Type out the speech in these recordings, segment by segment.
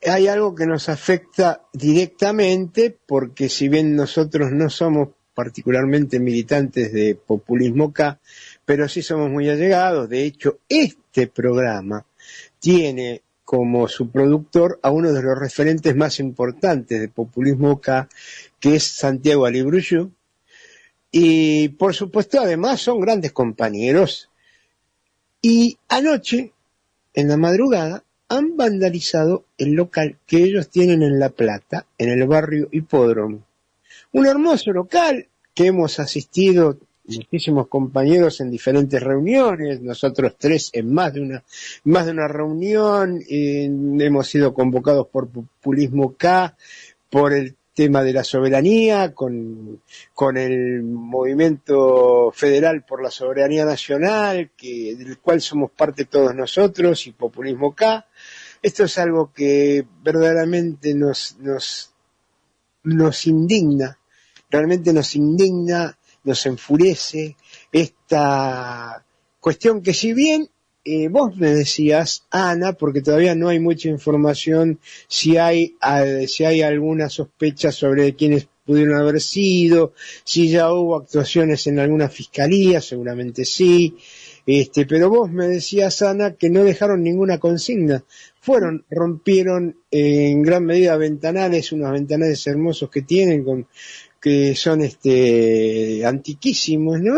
hay algo que nos afecta directamente, porque si bien nosotros no somos particularmente militantes de Populismo K, pero sí somos muy allegados. De hecho, este programa tiene como su productor a uno de los referentes más importantes de Populismo K, que es Santiago Alibruyú, y por supuesto además son grandes compañeros. Y anoche, en la madrugada, han vandalizado el local que ellos tienen en La Plata, en el barrio Hipódromo. Un hermoso local que hemos asistido muchísimos compañeros en diferentes reuniones, nosotros tres en más de una reunión, hemos sido convocados por Populismo K, por el tema de la soberanía, con el Movimiento Federal por la Soberanía Nacional, del cual somos parte todos nosotros, y Populismo K. Esto es algo que verdaderamente nos indigna, realmente nos indigna, nos enfurece esta cuestión que, si bien vos me decías, Ana, porque todavía no hay mucha información, si hay alguna sospecha sobre quiénes pudieron haber sido, si ya hubo actuaciones en alguna fiscalía, seguramente sí, pero vos me decías, Ana, que no dejaron ninguna consigna. Rompieron en gran medida ventanales, unos ventanales hermosos que tienen, que son antiquísimos, ¿no?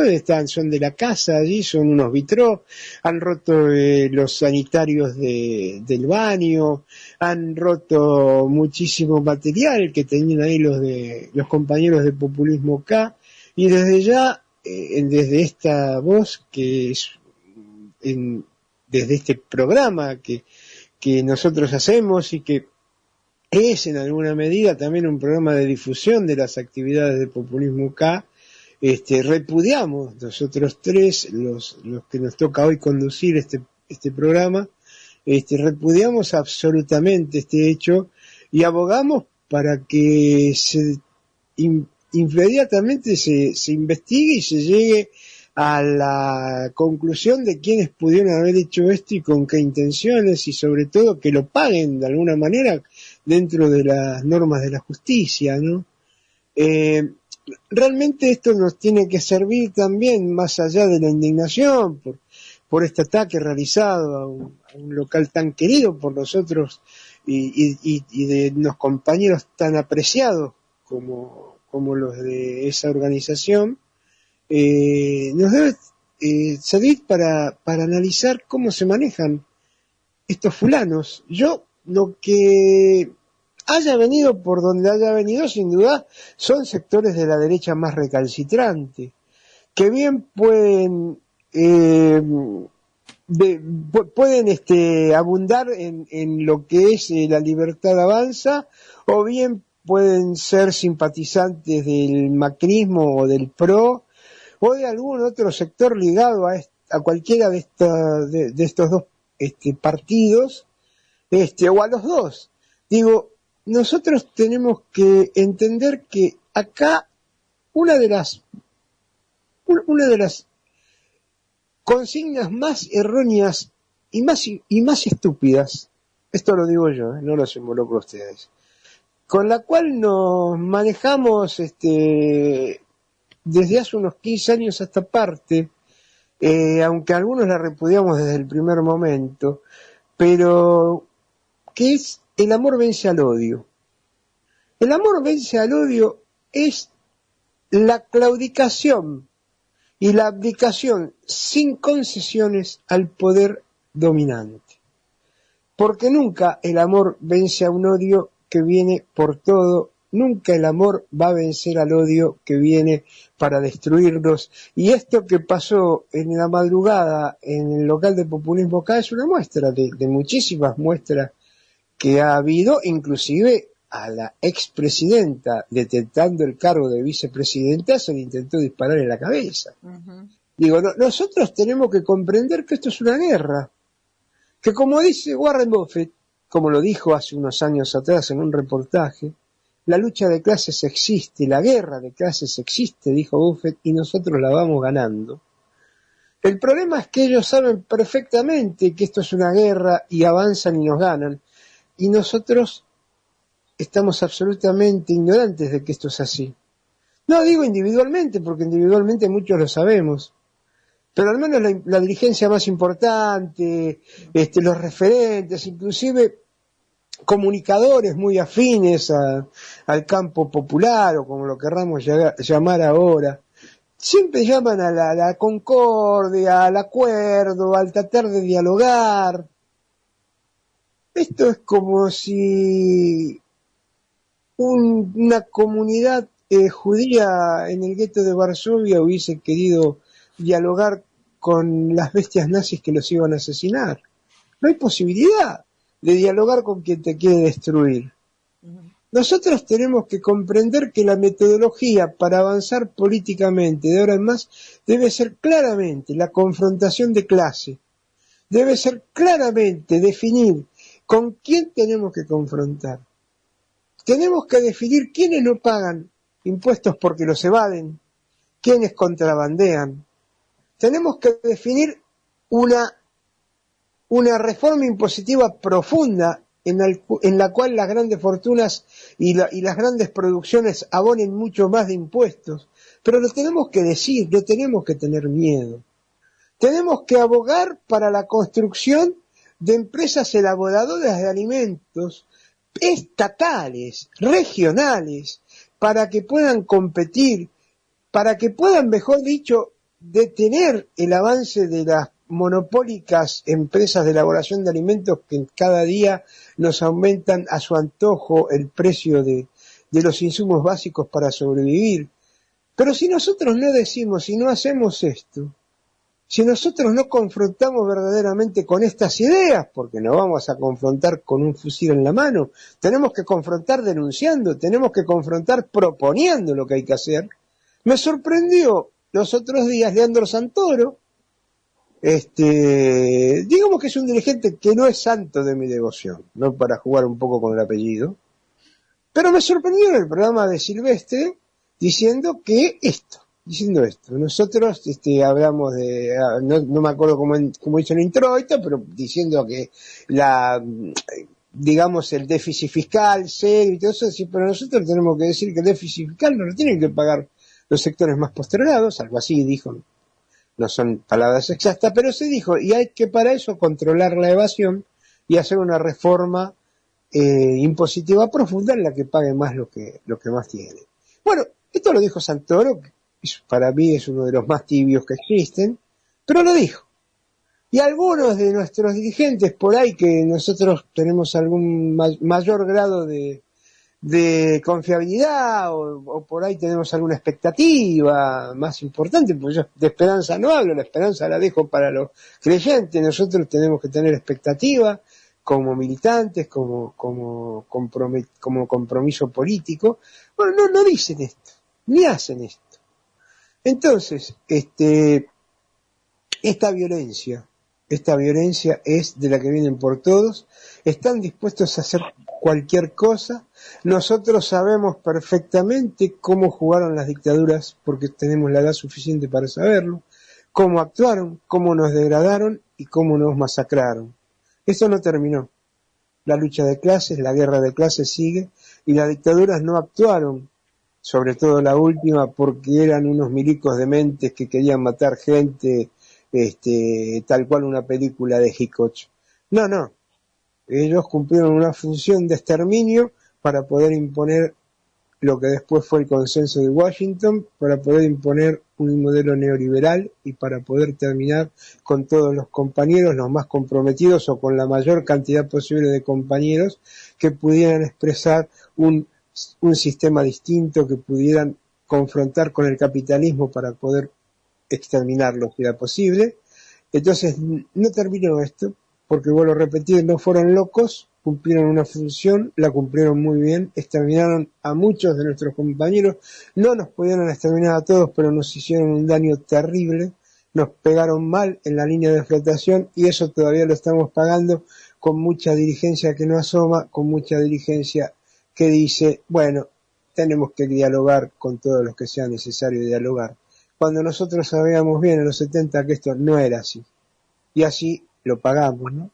Son de la casa allí, son unos vitrós, han roto los sanitarios del baño, han roto muchísimo material que tenían ahí los compañeros de Populismo K, y desde ya, desde esta voz que es desde este programa que nosotros hacemos, y que es en alguna medida también un programa de difusión de las actividades de Populismo K, repudiamos nosotros tres, los que nos toca hoy conducir este programa, repudiamos absolutamente este hecho y abogamos para que inmediatamente se investigue y se llegue a la conclusión de quiénes pudieron haber hecho esto y con qué intenciones, y sobre todo que lo paguen de alguna manera dentro de las normas de la justicia, ¿no? Realmente esto nos tiene que servir también, más allá de la indignación por este ataque realizado a un local tan querido por nosotros y de unos compañeros tan apreciados como los de esa organización. Nos debe servir para analizar cómo se manejan estos fulanos. Yo, lo que haya venido por donde haya venido, sin duda, son sectores de la derecha más recalcitrante, que bien pueden abundar en lo que es la Libertad Avanza, o bien pueden ser simpatizantes del macrismo o del PRO, o de algún otro sector ligado a cualquiera de estos dos partidos, o a los dos. Digo, nosotros tenemos que entender que acá una de las consignas más erróneas y más estúpidas, esto lo digo yo, no los involucro a ustedes, con la cual nos manejamos desde hace unos 15 años a esta parte, aunque algunos la repudiamos desde el primer momento, pero que es el amor vence al odio. El amor vence al odio es la claudicación y la abdicación sin concesiones al poder dominante. Porque nunca el amor vence a un odio que viene por todo, nunca el amor va a vencer al odio que viene para destruirnos. Y esto que pasó en la madrugada en el local de Populismo K es una muestra de muchísimas muestras que ha habido, inclusive a la expresidenta, detentando el cargo de vicepresidenta, se le intentó disparar en la cabeza. Uh-huh. Digo, nosotros tenemos que comprender que esto es una guerra, que como dice Warren Buffett, como lo dijo hace unos años atrás en un reportaje, la lucha de clases existe, la guerra de clases existe, dijo Buffett, y nosotros la vamos ganando. El problema es que ellos saben perfectamente que esto es una guerra y avanzan y nos ganan. y nosotros estamos absolutamente ignorantes de que esto es así. No digo individualmente, porque individualmente muchos lo sabemos, pero al menos la dirigencia más importante, los referentes, inclusive comunicadores muy afines al campo popular, o como lo querramos llamar ahora, siempre llaman a la concordia, al acuerdo, al tratar de dialogar. Esto es como si una comunidad judía en el gueto de Varsovia hubiese querido dialogar con las bestias nazis que los iban a asesinar. No hay posibilidad de dialogar con quien te quiere destruir. Nosotros tenemos que comprender que la metodología para avanzar políticamente de ahora en más debe ser claramente la confrontación de clase. Debe ser claramente definir con quién tenemos que confrontar. Tenemos que definir quiénes no pagan impuestos porque los evaden, quiénes contrabandean. Tenemos que definir una reforma impositiva profunda en la cual las grandes fortunas y las grandes producciones abonen mucho más de impuestos. Pero lo tenemos que decir, no tenemos que tener miedo. Tenemos que abogar para la construcción de empresas elaboradoras de alimentos estatales, regionales, para que puedan competir, para que puedan, mejor dicho, detener el avance de las monopólicas empresas de elaboración de alimentos que cada día nos aumentan a su antojo el precio de los insumos básicos para sobrevivir. Pero si nosotros no decimos, si no hacemos esto, si nosotros no confrontamos verdaderamente con estas ideas, porque no vamos a confrontar con un fusil en la mano, tenemos que confrontar denunciando, tenemos que confrontar proponiendo lo que hay que hacer. Me sorprendió los otros días Leandro Santoro, digamos que es un dirigente que no es santo de mi devoción, no para jugar un poco con el apellido, pero me sorprendió en el programa de Silvestre diciendo esto. Nosotros hablamos de, no me acuerdo cómo hizo el introito, pero diciendo que digamos el déficit fiscal, serio y todo eso, sí, pero nosotros tenemos que decir que el déficit fiscal no lo tienen que pagar los sectores más postergados, algo así dijo, no son palabras exactas, pero se dijo, y hay que para eso controlar la evasión y hacer una reforma impositiva profunda en la que pague más lo que más tiene. Bueno, esto lo dijo Santoro, que para mí es uno de los más tibios que existen, pero lo dijo. Y algunos de nuestros dirigentes por ahí, que nosotros tenemos algún mayor grado de confiabilidad o por ahí tenemos alguna expectativa más importante, porque yo de esperanza no hablo, la esperanza la dejo para los creyentes. Nosotros tenemos que tener expectativa como militantes, como compromiso político. Bueno, no dicen esto, ni hacen esto. Entonces, esta violencia es de la que vienen por todos, están dispuestos a hacer cualquier cosa. Nosotros sabemos perfectamente cómo jugaron las dictaduras, porque tenemos la edad suficiente para saberlo, cómo actuaron, cómo nos degradaron y cómo nos masacraron. Eso no terminó. La lucha de clases, la guerra de clases sigue, y las dictaduras no actuaron, sobre todo la última, porque eran unos milicos dementes que querían matar gente, tal cual una película de Hitchcock. No. Ellos cumplieron una función de exterminio para poder imponer lo que después fue el consenso de Washington, para poder imponer un modelo neoliberal y para poder terminar con todos los compañeros, los más comprometidos o con la mayor cantidad posible de compañeros que pudieran expresar un sistema distinto, que pudieran confrontar con el capitalismo para poder exterminarlo si era posible. Entonces no terminó esto, porque vuelvo a repetir, no fueron locos, cumplieron una función, la cumplieron muy bien, exterminaron a muchos de nuestros compañeros, no nos pudieron exterminar a todos, pero nos hicieron un daño terrible, nos pegaron mal en la línea de flotación y eso todavía lo estamos pagando con mucha dirigencia que no asoma, con mucha dirigencia que dice, bueno, tenemos que dialogar con todos los que sea necesario dialogar. Cuando nosotros sabíamos bien en los 70 que esto no era así. Y así lo pagamos, ¿no?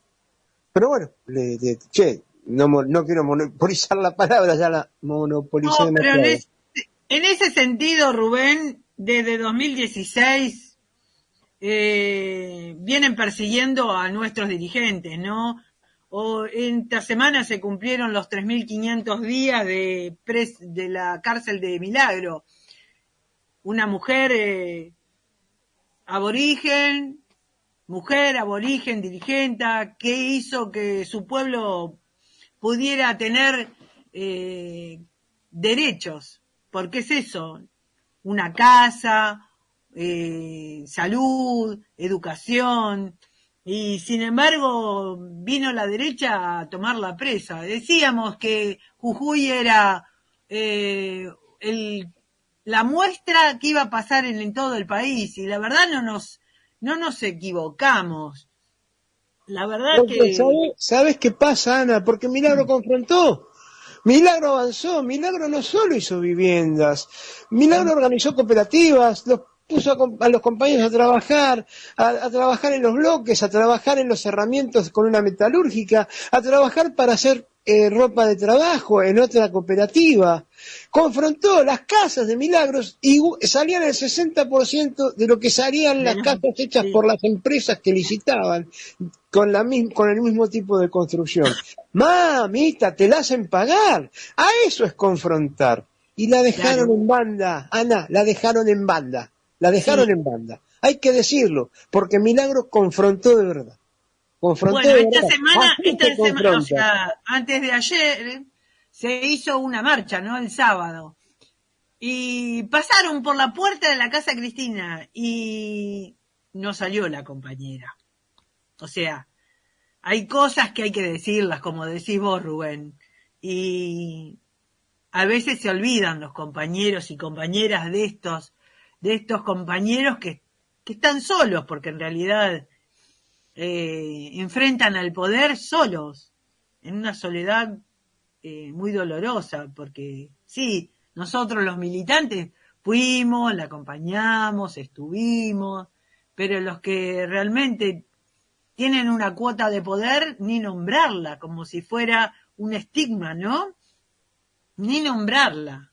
Pero bueno, no quiero monopolizar la palabra, ya la monopolicé No, pero demasiado. en ese sentido, Rubén, desde 2016 vienen persiguiendo a nuestros dirigentes, ¿no? O esta semana se cumplieron los 3.500 días de la cárcel de Milagro. Una mujer aborigen, dirigenta, que hizo que su pueblo pudiera tener derechos. Porque es eso, una casa, salud, educación, y sin embargo vino la derecha a tomar la presa. Decíamos que Jujuy era la muestra que iba a pasar en todo el país, y la verdad no nos equivocamos. La verdad Porque que... ¿sabes qué pasa, Ana? Porque Milagro confrontó. Milagro avanzó, Milagro no solo hizo viviendas, Milagro organizó cooperativas, los puso a los compañeros a trabajar en los bloques, a trabajar en los herramientas con una metalúrgica, a trabajar para hacer ropa de trabajo en otra cooperativa. Confrontó las casas de Milagros y salían el 60% de lo que salían las casas hechas Sí. por las empresas que licitaban con el mismo tipo de construcción. Mamita, te la hacen pagar. A eso es confrontar. Y la dejaron Claro. en banda, Ana, la dejaron en banda. La dejaron Sí. en banda. Hay que decirlo, porque Milagro confrontó de verdad. Confrontó Bueno, de esta verdad. semana, Así se o confronta. sea, antes de ayer, se hizo una marcha, ¿no? El sábado. Y pasaron por la puerta de la casa Cristina y no salió la compañera. O sea, hay cosas que hay que decirlas, como decís vos, Rubén. Y a veces se olvidan los compañeros y compañeras de estos compañeros que están solos, porque en realidad enfrentan al poder solos, en una soledad muy dolorosa, porque sí, nosotros los militantes fuimos, la acompañamos, estuvimos, pero los que realmente tienen una cuota de poder, ni nombrarla, como si fuera un estigma, ¿no? Ni nombrarla.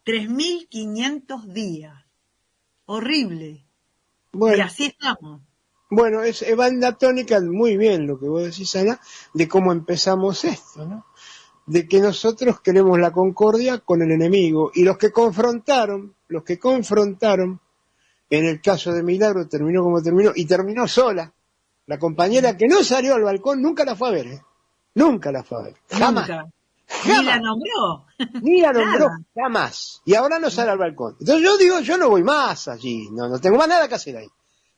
3.500 días. Horrible. Y Bueno, así estamos. bueno, es banda tónica, muy bien lo que vos decís, Ana, de cómo empezamos esto, ¿no? De que nosotros queremos la concordia con el enemigo. Y los que confrontaron, en el caso de Milagro terminó como terminó, y terminó sola. La compañera que no salió al balcón nunca la fue a ver, ¿eh? Nunca la fue a ver. Jamás, Nunca. Ni la jamás. nombró. Ni la nombró, Nada. jamás. Y ahora no sale al balcón. Entonces yo digo, yo no voy más allí, no tengo más nada que hacer ahí.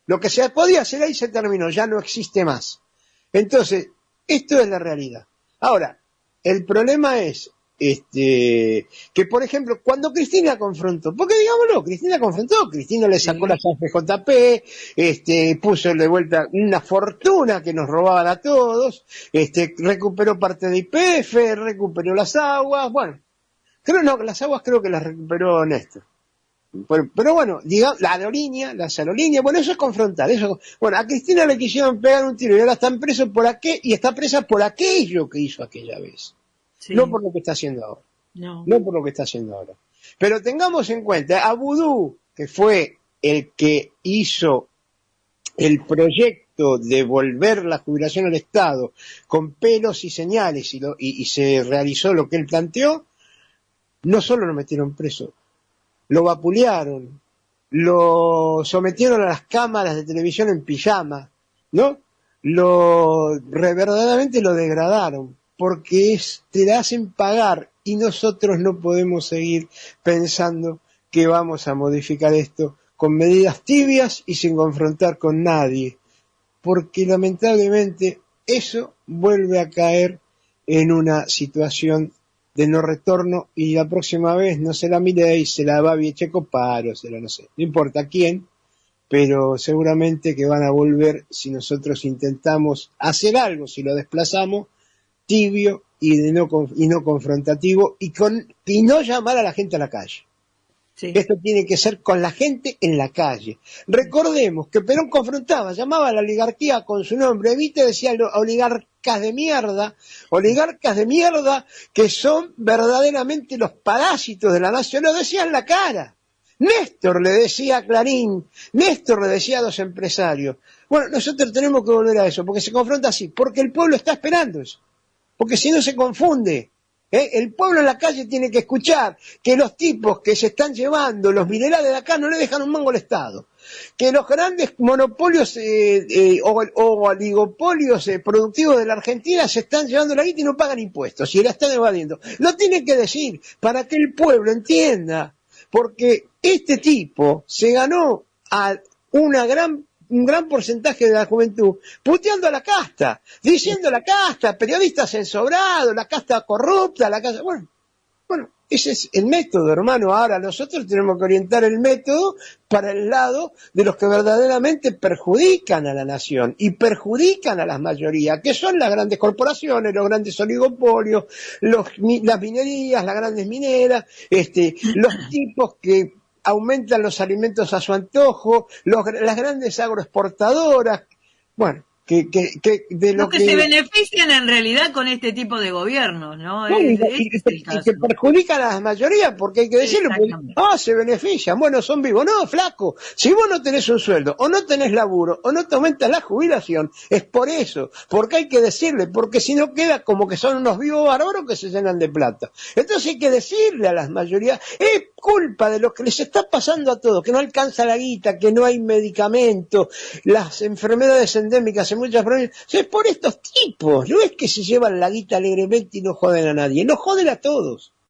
Lo que se podía hacer ahí se terminó, ya no existe más. Entonces, esto es la realidad. Ahora, el problema es que, por ejemplo, cuando Cristina confrontó, porque digámoslo, Cristina confrontó, Cristina le sacó Sí. las AFJP, puso de vuelta una fortuna que nos robaban a todos, recuperó parte de YPF, recuperó las aguas, bueno, las aguas creo que las recuperó Néstor. Pero bueno, digamos, la aerolínea, bueno, eso es confrontar, bueno, a Cristina le quisieron pegar un tiro y ahora están presos y está presa por aquello que hizo aquella vez, Sí. no por lo que está haciendo ahora, No. no por lo que está haciendo ahora. Pero tengamos en cuenta, a Vudú, que fue el que hizo el proyecto de volver la jubilación al Estado con pelos y señales y se realizó lo que él planteó, no solo lo metieron preso, lo vapulearon, lo sometieron a las cámaras de televisión en pijama, ¿no? Verdaderamente lo degradaron, porque te la hacen pagar y nosotros no podemos seguir pensando que vamos a modificar esto con medidas tibias y sin confrontar con nadie, porque lamentablemente eso vuelve a caer en una situación de no retorno y la próxima vez no será Milei, será Babi Echecopar, será no sé, no importa quién, pero seguramente que van a volver si nosotros intentamos hacer algo, si lo desplazamos, tibio y no confrontativo y no llamar a la gente a la calle. Sí. Esto tiene que ser con la gente en la calle. Recordemos que Perón confrontaba, llamaba a la oligarquía con su nombre. Evita decía oligarcas de mierda que son verdaderamente los parásitos de la nación. Lo decía en la cara. Néstor le decía a Clarín, Néstor le decía a los empresarios. Bueno, nosotros tenemos que volver a eso, porque se confronta así, porque el pueblo está esperando eso, porque si no se confunde. El pueblo en la calle tiene que escuchar que los tipos que se están llevando los minerales de acá no le dejan un mango al Estado, que los grandes monopolios o oligopolios productivos de la Argentina se están llevando la guita y no pagan impuestos y la están evadiendo. Lo tienen que decir para que el pueblo entienda, porque este tipo se ganó a un gran porcentaje de la juventud puteando a la casta, diciendo la casta, periodistas ensobrados, la casta corrupta, la casta... Bueno, ese es el método, hermano. Ahora nosotros tenemos que orientar el método para el lado de los que verdaderamente perjudican a la nación y perjudican a las mayorías, que son las grandes corporaciones, los grandes oligopolios, las minerías, las grandes mineras, los tipos que aumentan los alimentos a su antojo, las grandes agroexportadoras, bueno, de los que se benefician en realidad con este tipo de gobiernos, ¿no? Y que perjudican a las mayorías, porque hay que decirlo, se benefician, bueno, son vivos. No, flaco, si vos no tenés un sueldo, o no tenés laburo, o no te aumentas la jubilación, es por eso, porque hay que decirle, porque si no queda como que son unos vivos bárbaros que se llenan de plata. Entonces hay que decirle a las mayorías, es culpa de lo que les está pasando a todos, que no alcanza la guita, que no hay medicamentos, las enfermedades endémicas en muchas provincias, es por estos tipos, no es que se llevan la guita alegremente y no joden a nadie, nos joden a todos.